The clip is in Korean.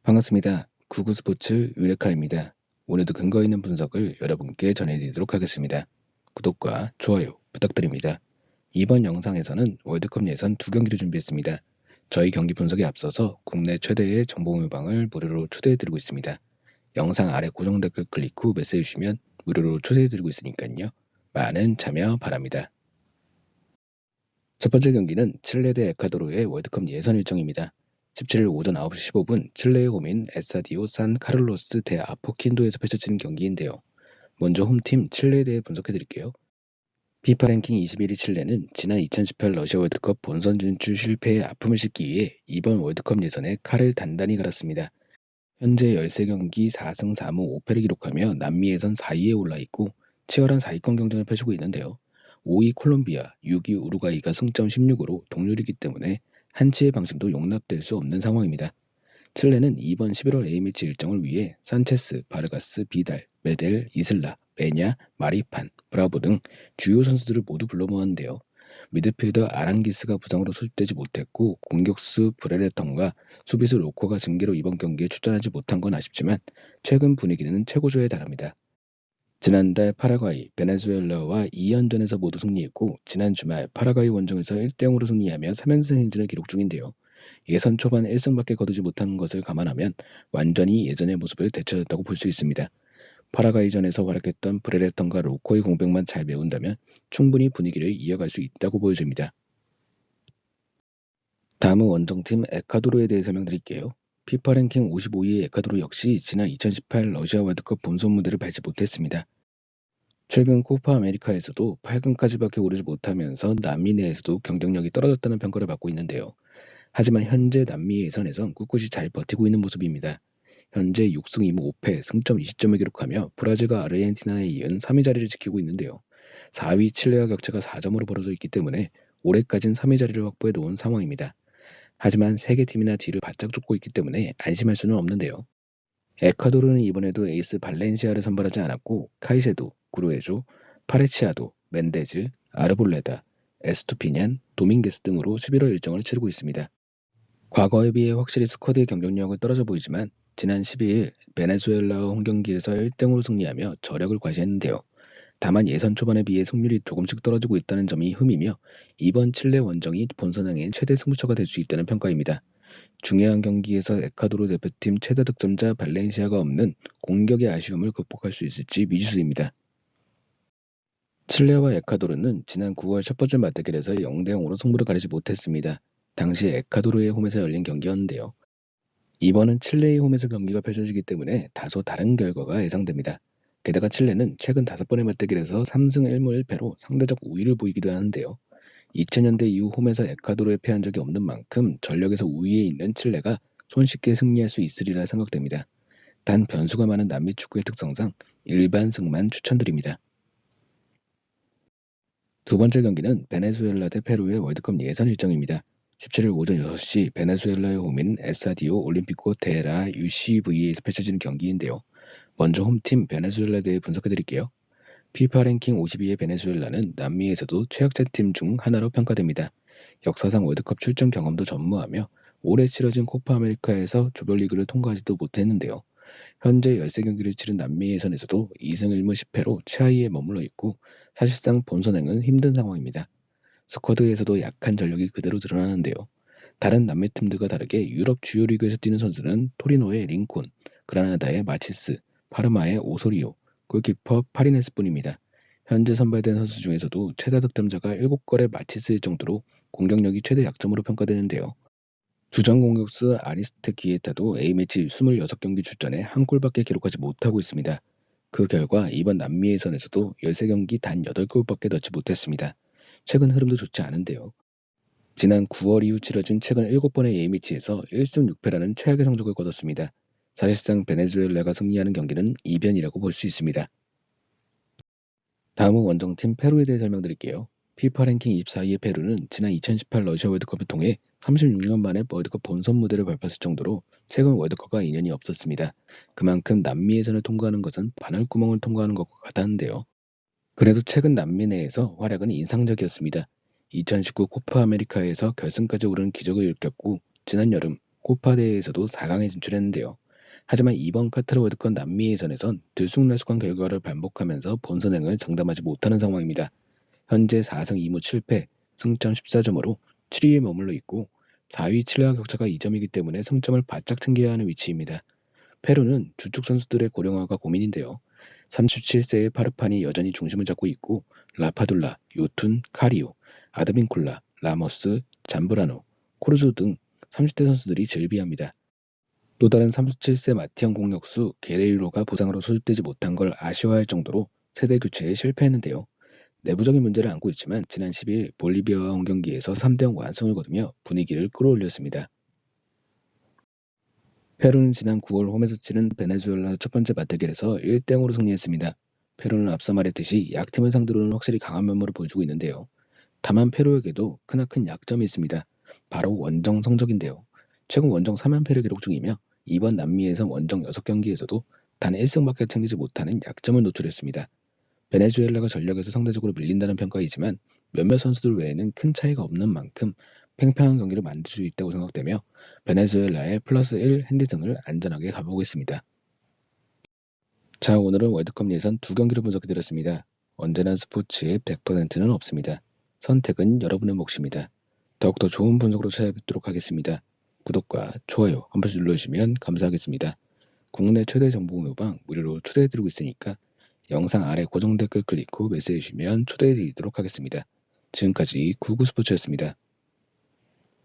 반갑습니다. 구구스포츠 유레카입니다. 오늘도 근거 있는 분석을 여러분께 전해드리도록 하겠습니다. 구독과 좋아요 부탁드립니다. 이번 영상에서는 월드컵 예선 두 경기를 준비했습니다. 저희 경기 분석에 앞서서 국내 최대의 정보모방을 무료로 초대해드리고 있습니다. 영상 아래 고정 댓글 클릭 후 메시지 주시면 무료로 초대해드리고 있으니까요. 많은 참여 바랍니다. 첫 번째 경기는 칠레 대 에콰도르의 월드컵 예선 일정입니다. 17일 오전 9시 15분 칠레의 홈인 에스타디오 산 카를로스 대 아포킨도에서 펼쳐지는 경기인데요. 먼저 홈팀 칠레에 대해 분석해드릴게요. 피파 랭킹 21위 칠레는 지난 2018 러시아 월드컵 본선 진출 실패에 아픔을 싣기 위해 이번 월드컵 예선에 칼을 단단히 갈았습니다. 현재 13경기 4승 4무 5패를 기록하며 남미 예선 4위에 올라있고 치열한 4위권 경쟁을 펼치고 있는데요. 5위 콜롬비아, 6위 우루과이가 승점 16으로 동률이기 때문에 한치의 방심도 용납될 수 없는 상황입니다. 칠레는 이번 11월 A매치 일정을 위해 산체스, 바르가스, 비달, 메델, 이슬라, 베냐, 마리판, 브라보 등 주요 선수들을 모두 불러 모았는데요. 미드필더 아랑기스가 부상으로 소집되지 못했고 공격수 브레레턴과 수비수 로코가 징계로 이번 경기에 출전하지 못한 건 아쉽지만 최근 분위기는 최고조에 달합니다. 지난달 파라과이, 베네수엘라와 2연전에서 모두 승리했고 지난 주말 파라과이 원정에서 1대0으로 승리하며 3연승 행진을 기록 중인데요. 예선 초반 1승밖에 거두지 못한 것을 감안하면 완전히 예전의 모습을 되찾았다고 볼 수 있습니다. 파라과이전에서 활약했던 브레레턴과 로코의 공백만 잘 메운다면 충분히 분위기를 이어갈 수 있다고 보여집니다. 다음은 원정팀 에콰도르에 대해 설명드릴게요. 피파 랭킹 55위의 에콰도르 역시 지난 2018 러시아 월드컵 본선 무대를 밟지 못했습니다. 최근 코파 아메리카에서도 8강까지밖에 오르지 못하면서 남미 내에서도 경쟁력이 떨어졌다는 평가를 받고 있는데요. 하지만 현재 남미 예선에선 꿋꿋이 잘 버티고 있는 모습입니다. 현재 6승 2무 5패 승점 20점을 기록하며 브라질과 아르헨티나에 이은 3위 자리를 지키고 있는데요. 4위 칠레와 격차가 4점으로 벌어져 있기 때문에 올해까진 3위 자리를 확보해 놓은 상황입니다. 하지만 3개 팀이나 뒤를 바짝 쫓고 있기 때문에 안심할 수는 없는데요. 에콰도르는 이번에도 에이스 발렌시아를 선발하지 않았고 카이세도, 구루에조, 파레치아도, 멘데즈, 아르볼레다, 에스투피냔, 도밍게스 등으로 11월 일정을 치르고 있습니다. 과거에 비해 확실히 스쿼드의 경쟁력은 떨어져 보이지만 지난 12일 베네수엘라와 홈경기에서 1대0으로 승리하며 저력을 과시했는데요. 다만 예선 초반에 비해 승률이 조금씩 떨어지고 있다는 점이 흠이며 이번 칠레 원정이 본선행의 최대 승부처가 될 수 있다는 평가입니다. 중요한 경기에서 에콰도르 대표팀 최다 득점자 발렌시아가 없는 공격의 아쉬움을 극복할 수 있을지 미지수입니다. 칠레와 에콰도르는 지난 9월 첫 번째 맞대결에서 0대0으로 승부를 가리지 못했습니다. 당시 에콰도르의 홈에서 열린 경기였는데요. 이번은 칠레의 홈에서 경기가 펼쳐지기 때문에 다소 다른 결과가 예상됩니다. 게다가 칠레는 최근 5번의 맞대결에서 3승 1무 1패로 상대적 우위를 보이기도 하는데요. 2000년대 이후 홈에서 에콰도르에 패한 적이 없는 만큼 전력에서 우위에 있는 칠레가 손쉽게 승리할 수 있으리라 생각됩니다. 단 변수가 많은 남미 축구의 특성상 일반 승만 추천드립니다. 두 번째 경기는 베네수엘라 대 페루의 월드컵 예선 일정입니다. 17일 오전 6시 베네수엘라의 홈인 에스타디오 올림피코 데라 UCV에서 펼쳐지는 경기인데요. 먼저 홈팀 베네수엘라에 대해 분석해드릴게요. 피파 랭킹 52위의 베네수엘라는 남미에서도 최약체 팀 중 하나로 평가됩니다. 역사상 월드컵 출전 경험도 전무하며 올해 치러진 코파 아메리카에서 조별리그를 통과하지도 못했는데요. 현재 13경기를 치른 남미 예선에서도 2승 1무 10패로 최하위에 머물러 있고 사실상 본선행은 힘든 상황입니다. 스쿼드에서도 약한 전력이 그대로 드러나는데요. 다른 남미 팀들과 다르게 유럽 주요 리그에서 뛰는 선수는 토리노의 링콘, 그라나다의 마치스, 파르마의 오소리오, 골키퍼 파리네스뿐입니다. 현재 선발된 선수 중에서도 최다 득점자가 7골의 마치스일 정도로 공격력이 최대 약점으로 평가되는데요. 주전 공격수 아리스트 기에타도 A매치 26경기 출전에 한 골밖에 기록하지 못하고 있습니다. 그 결과 이번 남미 예선에서도 13경기 단 8골밖에 넣지 못했습니다. 최근 흐름도 좋지 않은데요. 지난 9월 이후 치러진 최근 7번의 A매치에서 1승 6패라는 최악의 성적을 거뒀습니다. 사실상 베네수엘라가 승리하는 경기는 이변이라고 볼 수 있습니다. 다음은 원정팀 페루에 대해 설명드릴게요. 피파 랭킹 24위의 페루는 지난 2018 러시아 월드컵을 통해 36년 만에 월드컵 본선 무대를 밟았을 정도로 최근 월드컵과 인연이 없었습니다. 그만큼 남미 예선을 통과하는 것은 바늘구멍을 통과하는 것과 같았는데요. 그래도 최근 남미 내에서 활약은 인상적이었습니다. 2019 코파 아메리카에서 결승까지 오르는 기적을 일으켰고 지난 여름 코파 대회에서도 4강에 진출했는데요. 하지만 이번 카타르 월드컵 남미 예선에선 들쑥날쑥한 결과를 반복하면서 본선행을 장담하지 못하는 상황입니다. 현재 4승 2무 7패, 승점 14점으로 7위에 머물러 있고 4위 칠레와 격차가 2점이기 때문에 승점을 바짝 챙겨야 하는 위치입니다. 페루는 주축 선수들의 고령화가 고민인데요. 37세의 파르판이 여전히 중심을 잡고 있고 라파둘라, 요툰, 카리오, 아드빈콜라, 라모스, 잠브라노, 코르조 등 30대 선수들이 즐비합니다. 또 다른 37세 마티앙 공격수 게레이로가 부상으로 소집되지 못한 걸 아쉬워할 정도로 세대 교체에 실패했는데요. 내부적인 문제를 안고 있지만 지난 10일 볼리비아와 홈 경기에서 3대0 완승을 거두며 분위기를 끌어올렸습니다. 페루는 지난 9월 홈에서 치른 베네수엘라 첫 번째 맞대결에서 1대0으로 승리했습니다. 페루는 앞서 말했듯이 약팀을 상대로는 확실히 강한 면모를 보여주고 있는데요. 다만 페루에게도 크나큰 약점이 있습니다. 바로 원정 성적인데요. 최근 원정 3연패를 기록 중이며 이번 남미 예선 원정 6경기에서도 단 1승밖에 챙기지 못하는 약점을 노출했습니다. 베네수엘라가 전력에서 상대적으로 밀린다는 평가이지만 몇몇 선수들 외에는 큰 차이가 없는 만큼 팽팽한 경기를 만들 수 있다고 생각되며 베네수엘라의 플러스 1 핸디승을 안전하게 가보겠습니다. 자, 오늘은 월드컵 예선 두 경기를 분석해드렸습니다. 언제나 스포츠의 100%는 없습니다. 선택은 여러분의 몫입니다. 더욱더 좋은 분석으로 찾아뵙도록 하겠습니다. 구독과 좋아요 한 번씩 눌러주시면 감사하겠습니다. 국내 최대 정보 모방 무료로 초대해드리고 있으니까 영상 아래 고정 댓글 클릭 후 메시지 주시면 초대해드리도록 하겠습니다. 지금까지 구구스포츠였습니다.